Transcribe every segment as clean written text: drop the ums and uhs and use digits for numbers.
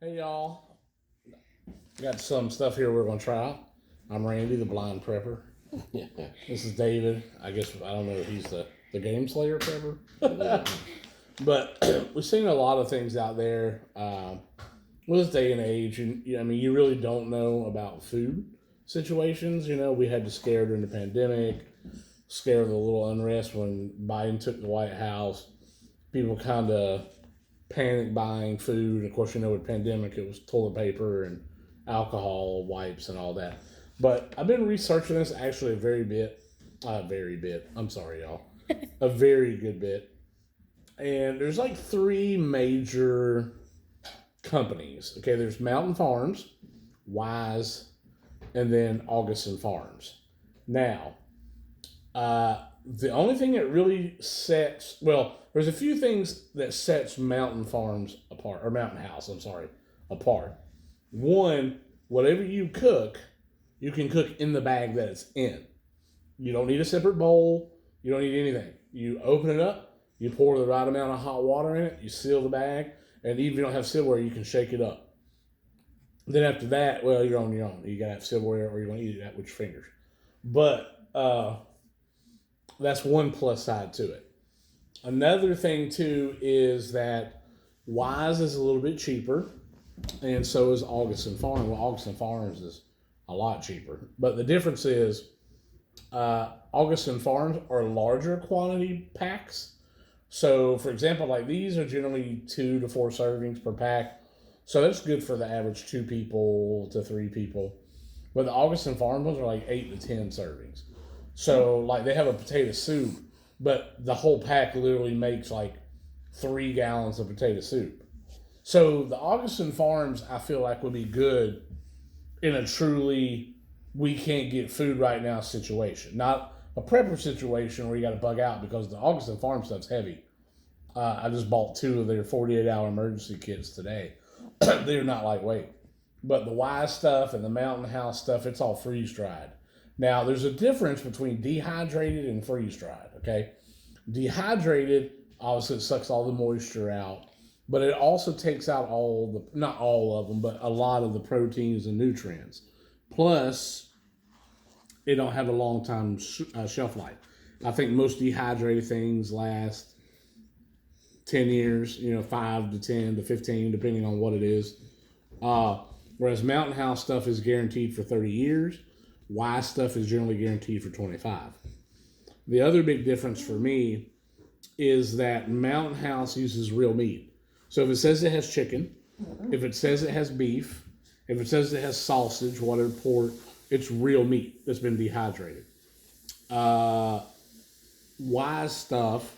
Hey y'all, got some stuff here we're gonna try out. I'm Randy, the blind prepper. Yeah. This is David. I guess I don't know if he's the game slayer prepper. But we've seen a lot of things out there with this day and age, and I mean, you really don't know about food situations. You know, we had the scare during the pandemic, scare of the little unrest when Biden took the White House. People kind of panic buying food. Of course, you know, with pandemic, it was toilet paper and alcohol wipes and all that. But I've been researching this actually I'm sorry, y'all, a very good bit. And there's like three major companies. Okay, there's Mountain Farms, Wise, and then Augustin Farms. Now, the only thing that really there's a few things that sets Mountain Farms apart, or Mountain House, I'm sorry, apart. One, whatever you cook, you can cook in the bag that it's in. You don't need a separate bowl. You don't need anything. You open it up, you pour the right amount of hot water in it, you seal the bag, and even if you don't have silverware, you can shake it up. Then after that, well, you're on your own. You gotta have silverware, or you're gonna eat it with your fingers. But that's one plus side to it. Another thing too is that Wise is a little bit cheaper, and so is Augustin Farms. Well, Augustin Farms is a lot cheaper, but the difference is Augustin Farms are larger quantity packs. So, for example, like these are generally 2 to 4 servings per pack, so that's good for the average 2 people to 3 people. But the Augustin Farms ones are like 8 to 10 servings. So, like, they have a potato soup, but the whole pack literally makes like 3 gallons of potato soup. So, the Augustin Farms, I feel like, would be good in a truly we can't get food right now situation. Not a prepper situation where you got to bug out, because the Augustin Farm stuff's heavy. I just bought 2 of their 48-hour emergency kits today. They're not lightweight. But the Wise stuff and the Mountain House stuff, it's all freeze dried. Now, there's a difference between dehydrated and freeze dried, okay? Dehydrated, obviously, it sucks all the moisture out, but it also takes out not all of them, but a lot of the proteins and nutrients. Plus, it don't have a long time shelf life. I think most dehydrated things last 10 years, 5 to 10 to 15, depending on what it is. Whereas Mountain House stuff is guaranteed for 30 years. Wise stuff is generally guaranteed for 25. The other big difference for me is that Mountain House uses real meat. So if it says it has chicken, if it says it has beef, if it says it has sausage, whatever, pork, it's real meat that's been dehydrated. Wise stuff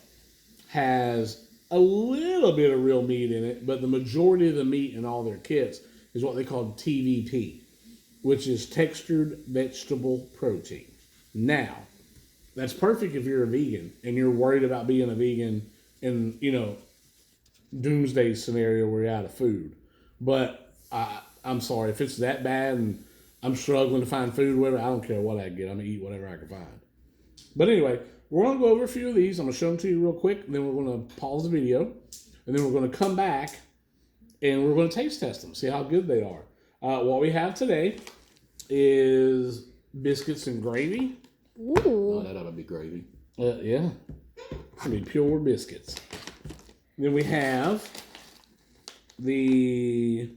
has a little bit of real meat in it, but the majority of the meat in all their kits is what they call TVP, which is textured vegetable protein. Now, that's perfect if you're a vegan and you're worried about being a vegan in, doomsday scenario where you're out of food. But I'm sorry, if it's that bad and I'm struggling to find food, whatever, I don't care what I get. I'm going to eat whatever I can find. But anyway, we're going to go over a few of these. I'm going to show them to you real quick, and then we're going to pause the video, and then we're going to come back, and we're going to taste test them, see how good they are. What we have today is biscuits and gravy. Ooh. Oh, that ought to be gravy. Yeah. It's going to be pure biscuits. Then we have the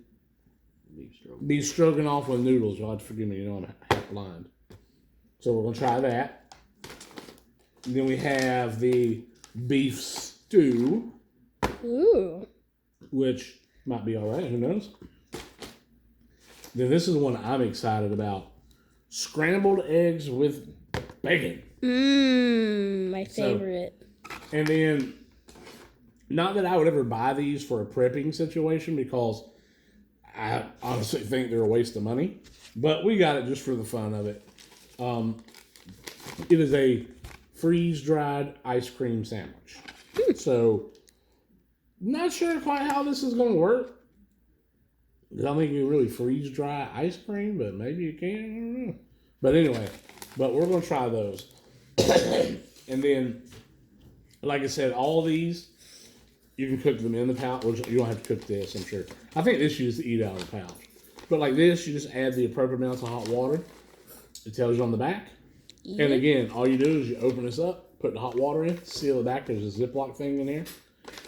beef stroganoff with noodles. You'll have to forgive me, I'm half blind. So we're going to try that. And then we have the beef stew. Ooh. Which might be all right. Who knows? Then this is the one I'm excited about. Scrambled eggs with bacon. My favorite. And then, not that I would ever buy these for a prepping situation, because I honestly think they're a waste of money. But we got it just for the fun of it. It is a freeze-dried ice cream sandwich. So, not sure quite how this is going to work. I don't think you can really freeze-dry ice cream, but maybe you can. I don't know. But anyway, we're going to try those. And then, like I said, all these you can cook them in the pouch. Well, you don't have to cook this, I'm sure. I think this you just eat out of the pouch. But like this, you just add the appropriate amounts of hot water. It tells you on the back. Yep. And again, all you do is you open this up, put the hot water in, seal it back. There's a Ziploc thing in there.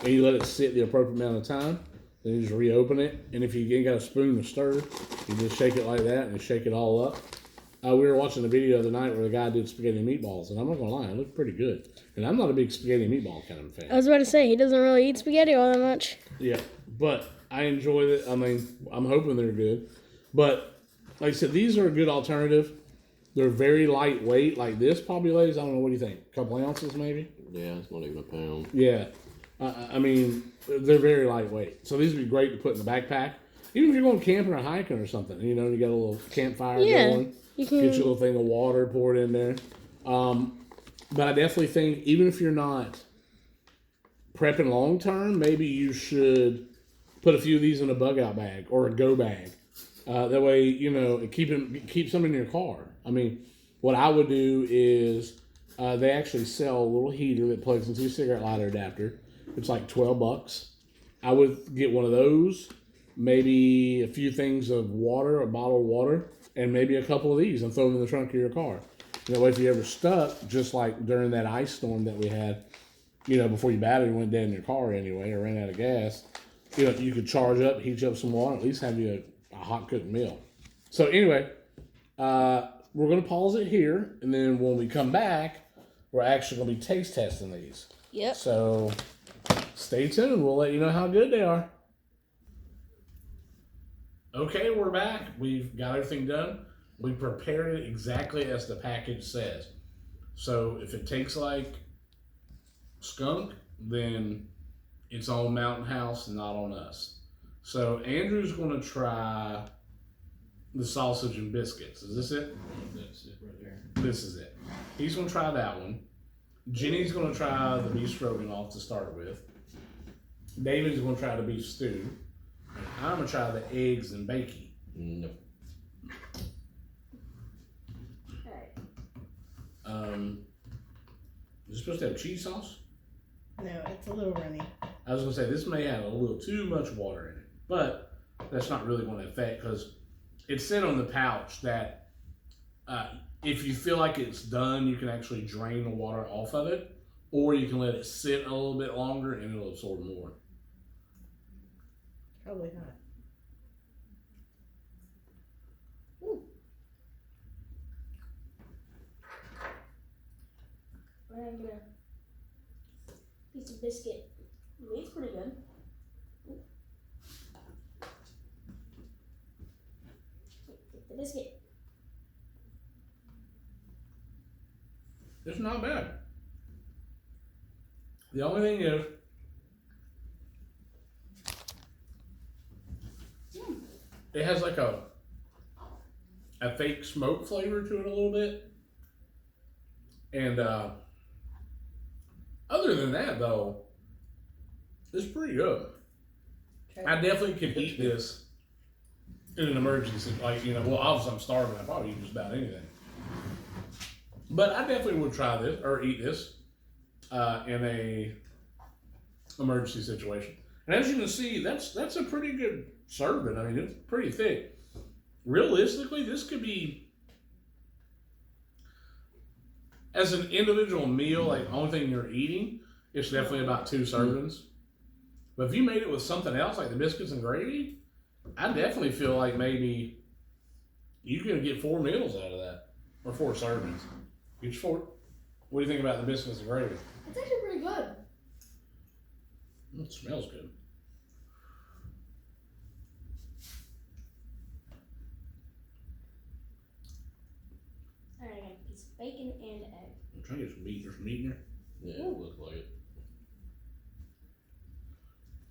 And you let it sit the appropriate amount of time. Then you just reopen it. And if you ain't got a spoon to stir, you just shake it like that and shake it all up. We were watching a video the other night where the guy did spaghetti and meatballs. And I'm not going to lie, it looked pretty good. And I'm not a big spaghetti and meatball kind of fan. I was about to say, he doesn't really eat spaghetti all that much. Yeah, but I enjoy it. I mean, I'm hoping they're good. But like I said, these are a good alternative. They're very lightweight. Like this probably weighs, I don't know, what do you think? A couple ounces maybe? Yeah, it's not even a pound. Yeah. I mean, they're very lightweight. So these would be great to put in the backpack. Even if you're going camping or hiking or something, you know, you got a little campfire going. You can Get your little thing of water, pour it in there. But I definitely think even if you're not prepping long term, maybe you should put a few of these in a bug out bag or a go bag. That way, you know, keep some in your car. I mean, what I would do is they actually sell a little heater that plugs into a cigarette lighter adapter. It's like $12. I would get one of those, maybe a few things of water, a bottle of water, and maybe a couple of these and throw them in the trunk of your car. That way, if you're ever stuck, just like during that ice storm that we had, you know, before your battery went dead in your car anyway or ran out of gas, you know, you could charge up, heat you up some water, at least have you a hot cooked meal. So anyway, we're going to pause it here, and then when we come back, we're actually going to be taste testing these. Yep. So stay tuned. We'll let you know how good they are. Okay, we're back. We've got everything done. We prepared it exactly as the package says. So if it tastes like skunk, then it's on Mountain House, not on us. So Andrew's going to try the sausage and biscuits. Is this it? That's it right there. This is it. He's going to try that one. Jenny's going to try the beef stroganoff to start with. David's going to try the beef stew. And I'm going to try the eggs and bacon. Nope. Is it supposed to have cheese sauce? No, it's a little runny. I was going to say, this may have a little too much water in it. But that's not really going to affect, because it said on the pouch that if you feel like it's done, you can actually drain the water off of it, or you can let it sit a little bit longer and it'll absorb more. Probably not. I'm gonna piece of biscuit. It's pretty good. Get the biscuit. It's not bad. The only thing is, it has like a fake smoke flavor to it a little bit. And other than that, though, it's pretty good. Okay. I definitely could eat this in an emergency. Like, you know, well, obviously I'm starving. I probably eat just about anything. But I definitely would try this or eat this in a emergency situation. And as you can see, that's a pretty good serving. I mean, it's pretty thick. Realistically, this could be, as an individual meal, like the only thing you're eating, it's definitely about 2 servings. But if you made it with something else, like the biscuits and gravy, I definitely feel like maybe you can get 4 meals out of that, or 4 servings. Get your 4. What do you think about the biscuits and gravy? It's actually pretty good. It smells good. Alright, I got a piece of bacon and egg. I'm trying to get some meat. There's some meat in there. Yeah, it looks like it.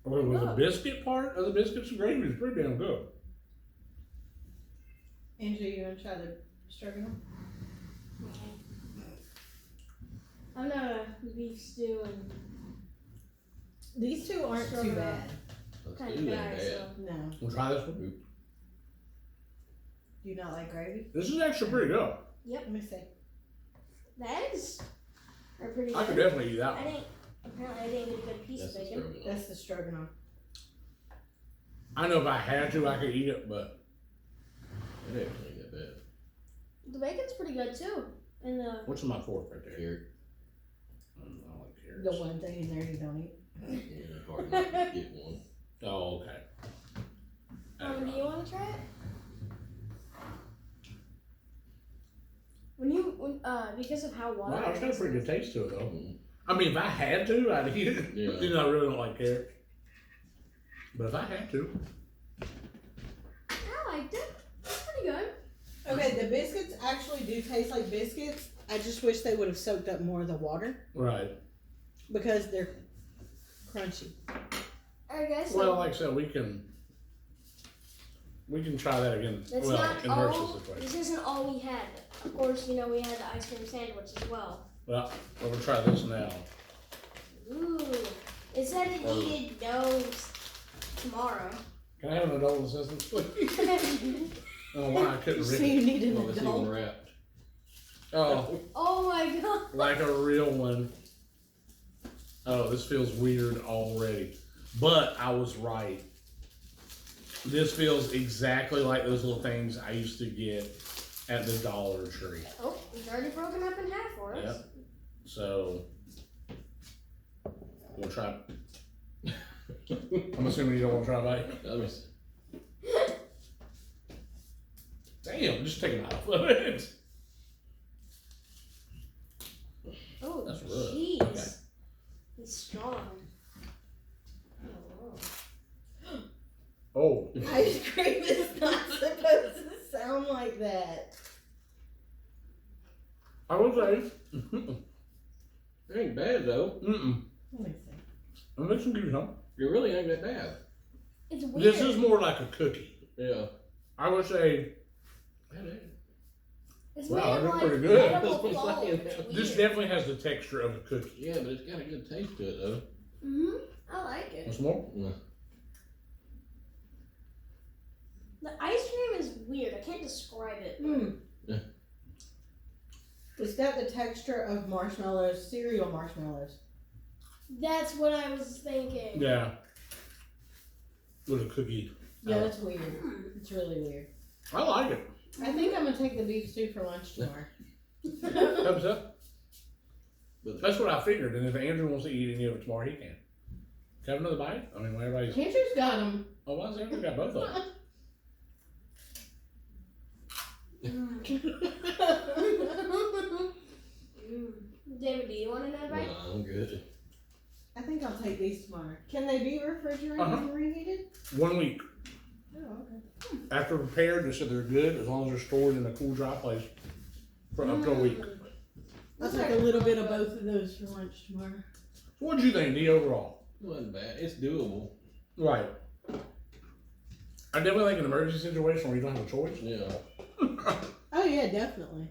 With the biscuit part of the biscuits and gravy is pretty damn good. Andrew, you want to try the stroganoff? Okay. I'm not a beef stew and These two aren't too Stroganoff. bad. Let's kind do of that. guy, so No. We'll try this one. Do you not like gravy? This is actually pretty good. yep. Let me see. The eggs are pretty I good. could definitely eat that I one. think Apparently, I didn't get a good piece That's of the bacon. stroganoff. That's the stroganoff. I know if I had to, I could eat it, but It ain't that bad. The bacon's pretty good too. And the what's in my fork right there? Carrot. I don't like carrots. The one thing in there you don't eat. Yeah, hard not to get one. Oh, okay. do you want to try it? When because of how watery. Wow, it's got a pretty good taste to it, though. Mhm. I mean, if I had to, I'd eat it. Yeah. You know, I really don't like carrots. But if I had to, I liked it. It's pretty good. Okay, the biscuits actually do taste like biscuits. I just wish they would have soaked up more of the water right. because they're crunchy. Alright, guys. So Well, like I said, we can try that again. that's well, not in all. Hershey's situation. This isn't all we had. Of course, we had the ice cream sandwich as well. Well, we'll try this now. Ooh. It said it needed no tomorrow. Can I have an adult assistant, please? I don't know why I couldn't So rip you it. need an Well, it's even adult. wrapped. Oh, Oh my god. like a real one. Oh, this feels weird already. But I was right. This feels exactly like those little things I used to get at the Dollar Tree. Oh, it's already broken up in half for us. Yep. So, we'll try. I'm assuming you don't want to try bite. That was- Damn, just take it off of it. Oh, That's rough. jeez. Okay. It's strong. Oh. Oh, Ice cream is not supposed to sound like that. I will say. It ain't bad though. Mm-mm. Let me see. I'm mixing you some. It really ain't that bad. It's weird. This is more like a cookie. Yeah. I would say That ain't. It's Wow, weird, that's like pretty good. edible That's what I'm foam. saying. It's this weird. definitely has the texture of a cookie. Yeah, but it's got a good taste to it though. I like it. What's more? Yeah. The ice cream is weird. I can't describe it. Mm. Yeah. It's got the texture of marshmallows, cereal marshmallows. That's what I was thinking. Yeah. With a cookie. Yeah, that's weird. It's really weird. I like it. I think I'm gonna take the beef stew for lunch tomorrow. Thumbs up. But That's what I figured. And if Andrew wants to eat any of it tomorrow, he can. Have another bite? I mean, when everybody's. Andrew's got them. Oh, why does Andrew got both of them? David, do you want another bite? no, I'm good. I think I'll take these tomorrow. Can they be refrigerated Uh-huh. and reheated? 1 week. Oh, okay. After prepared, they said they're good as long as they're stored in a cool, dry place for up to a week. I'll take a little bit of both of those for lunch tomorrow. So what did you think, D, overall? It wasn't bad. It's doable. Right. I definitely think an emergency situation where you don't have a choice. Yeah. Oh yeah, definitely.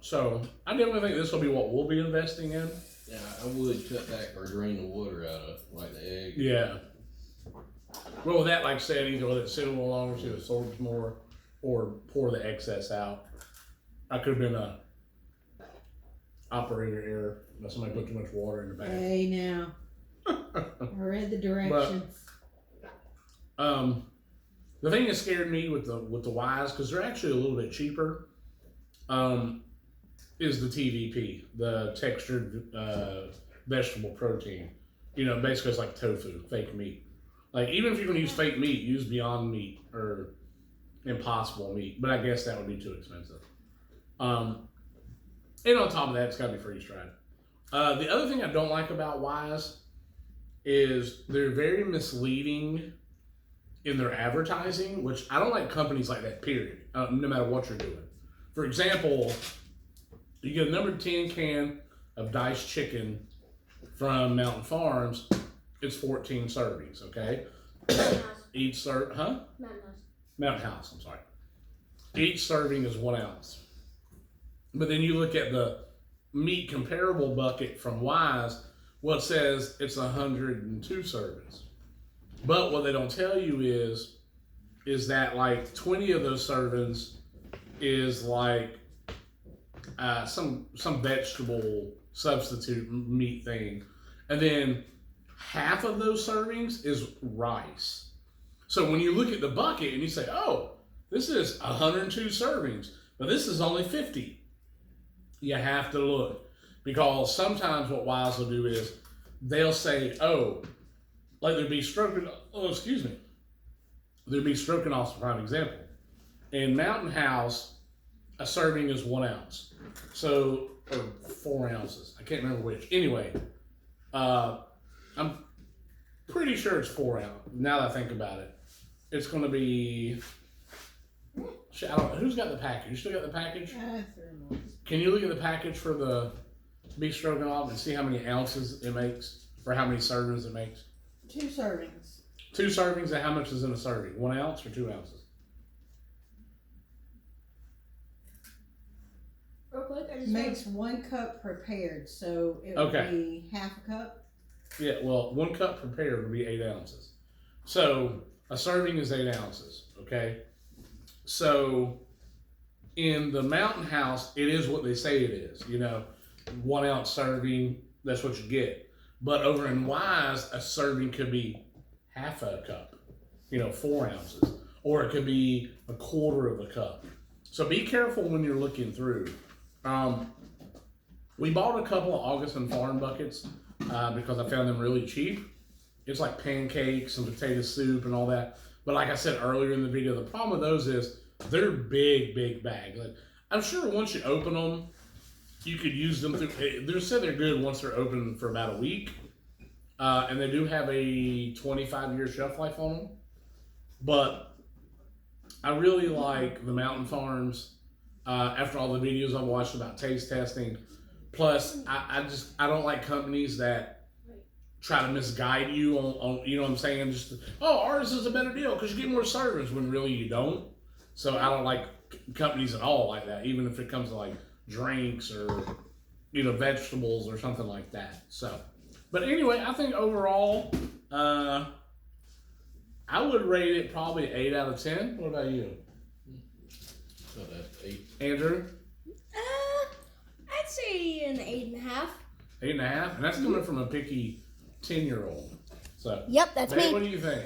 So I definitely think this will be what we'll be investing in. Yeah, I would cut back or drain the water out of like the egg. Yeah. Well, with that, like I said, either let it sit a little longer so it absorbs more, or pour the excess out. I could have been a operator error, but somebody put too much water in the bag. Hey now, I read the directions. The thing that scared me with the Wise, because they're actually a little bit cheaper, is the TVP, the textured vegetable protein. You know, basically it's like tofu, fake meat. Like, even if you're going to use fake meat, use Beyond Meat or Impossible Meat. But I guess that would be too expensive. And on top of that, it's got to be freeze-dried. The other thing I don't like about Wise is they're very misleading in their advertising, which I don't like companies like that, period, no matter what you're doing. For example, you get a number 10 can of diced chicken from Mountain Farms. It's 14 servings, okay? Each Mountain House, I'm sorry. Each serving is 1 ounce. But then you look at the meat comparable bucket from Wise, well, it says it's 102 servings. But what they don't tell you is that like 20 of those servings is like some vegetable substitute meat thing. And then half of those servings is rice. So when you look at the bucket and you say, oh, this is 102 servings, but this is only 50. You have to look. Because sometimes what Wise will do is they'll say, oh, like there'd be Stroganoff for prime example. In Mountain House, a serving is 1 ounce. So, or 4 ounces. I can't remember which. Anyway, I'm pretty sure it's 4 ounce. Now that I think about it, it's going to be. I don't know. Who's got the package? You still got the package? Can you look at the package for the beef stroganoff and see how many ounces it makes, or how many servings it makes? 2 servings. 2 servings, and how much is in a serving? 1 ounce or 2 ounces? Real quick, I just Makes 1 cup prepared, so it would Okay. be half a cup. Yeah, well, 1 cup prepared would be 8 ounces. So a serving is 8 ounces, okay? So in the Mountain House, it is what they say it is. 1 ounce serving, that's what you get. But over in Wise, a serving could be half a cup, 4 ounces. Or it could be a quarter of a cup. So be careful when you're looking through. We bought a couple of Augustin Farm buckets because I found them really cheap. It's like pancakes and potato soup and all that. But like I said earlier in the video, the problem with those is they're big bags. Like, I'm sure once you open them, you could use them through. They said they're good once they're open for about a week. And they do have a 25-year shelf life on them. But I really like the Mountain Farms. After all the videos I've watched about taste testing, plus I don't like companies that try to misguide you on you know what I'm saying? Just ours is a better deal because you get more servings when really you don't. So I don't like companies at all like that, even if it comes to like drinks or vegetables or something like that. So, but anyway, I think overall, I would rate it probably 8 out of 10. What about you? So that's 8. Andrew? I'd say an 8.5. 8.5? And that's coming from a picky 10-year-old. So, Yep, that's Babe, me. what do you think?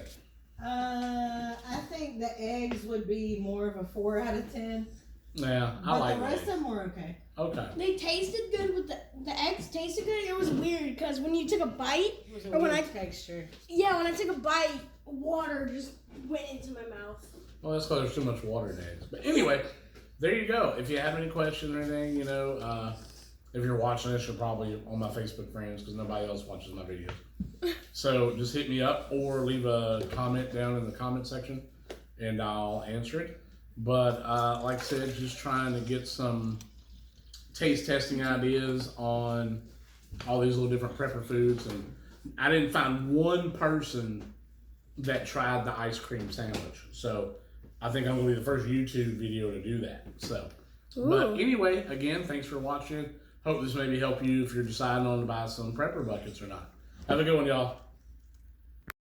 I think the eggs would be more of a 4 out of 10. Yeah, I But like the rest it. of them were okay. Okay. They tasted good with the eggs tasted good. It was weird because when you took a bite, It was a Or when weird I- texture. when I took a bite, water just went into my mouth. Well, that's because there's too much water in eggs. But anyway, there you go. If you have any questions or anything, if you're watching this, you're probably on my Facebook friends because nobody else watches my videos. So just hit me up or leave a comment down in the comment section and I'll answer it. But like I said, just trying to get some taste testing ideas on all these little different prepper foods. And I didn't find one person that tried the ice cream sandwich. So I think I'm going to be the first YouTube video to do that. So, but anyway, again, thanks for watching. Hope this maybe help you if you're deciding on to buy some prepper buckets or not. Have a good one, y'all.